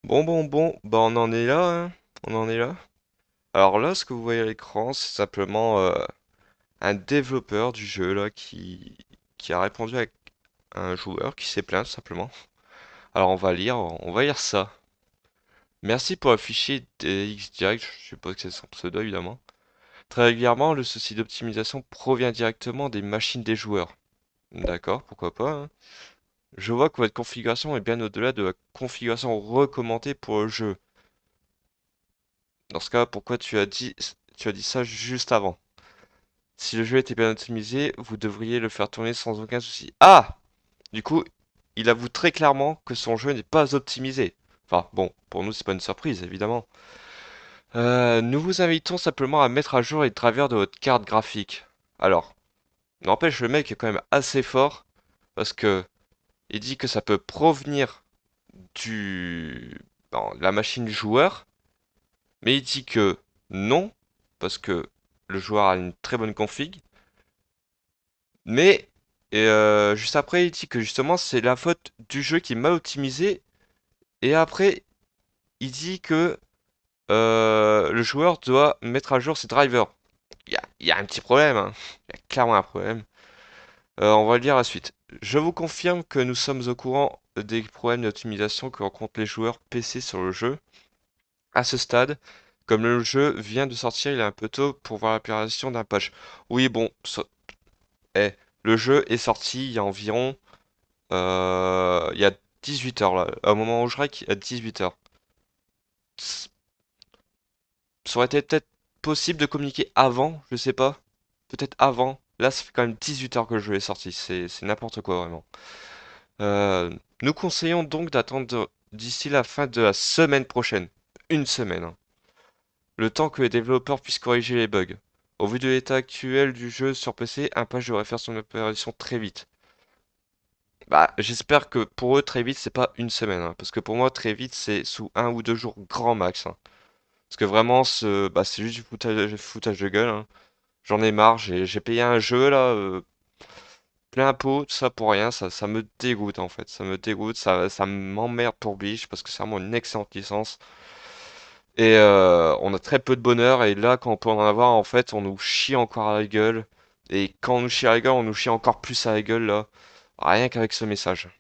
Bah on en est là, hein. On en est là. Alors là, ce que vous voyez à l'écran, c'est simplement un développeur du jeu là qui a répondu à un joueur qui s'est plaint tout simplement. Alors on va lire ça. Merci pour le fichier DXDirect, je suppose que c'est son pseudo évidemment. Très régulièrement, le souci d'optimisation provient directement des machines des joueurs. D'accord, pourquoi pas, hein. Je vois que votre configuration est bien au-delà de la configuration recommandée pour le jeu. Dans ce cas, pourquoi tu as dit ça juste avant? Si le jeu était bien optimisé, vous devriez le faire tourner sans aucun souci. Ah! Du coup, il avoue très clairement que son jeu n'est pas optimisé. Enfin, bon, pour nous, c'est pas une surprise, évidemment. Nous vous invitons simplement à mettre à jour les drivers de votre carte graphique. Alors, n'empêche, le mec est quand même assez fort, parce que il dit que ça peut provenir de la machine joueur, mais il dit que non, parce que le joueur a une très bonne config. Mais juste après, il dit que justement c'est la faute du jeu qui est mal optimisé. Et après, il dit que le joueur doit mettre à jour ses drivers. Il y a un petit problème, hein. Il y a clairement un problème. On va lire la suite. Je vous confirme que nous sommes au courant des problèmes d'optimisation que rencontrent les joueurs PC sur le jeu. À ce stade, comme le jeu vient de sortir, il est un peu tôt pour voir l'apparition d'un patch. Oui, bon, eh, le jeu est sorti il y a environ il y a 18 heures là. Au moment où je rec, il y a 18 heures. Ça aurait été peut-être possible de communiquer avant, je sais pas. Peut-être avant. Là, ça fait quand même 18 heures que le jeu est sorti. C'est n'importe quoi vraiment. Euh, Nous conseillons donc d'attendre d'ici la fin de la semaine prochaine. Une semaine, hein. Le temps que les développeurs puissent corriger les bugs. Au vu de l'état actuel du jeu sur PC, un patch devrait faire son apparition très vite. Bah, j'espère que pour eux, très vite, c'est pas une semaine, hein, parce que pour moi, très vite, c'est sous 1 ou 2 jours grand max, hein. Parce que vraiment, c'est juste du foutage de gueule, hein. J'en ai marre, j'ai payé un jeu là, plein pot, tout ça pour rien, ça me dégoûte en fait, ça me dégoûte, ça m'emmerde pour Bleach, parce que c'est vraiment une excellente licence. Et on a très peu de bonheur, et là, quand on peut en avoir, en fait, on nous chie encore à la gueule. Et quand on nous chie à la gueule, on nous chie encore plus à la gueule là, rien qu'avec ce message.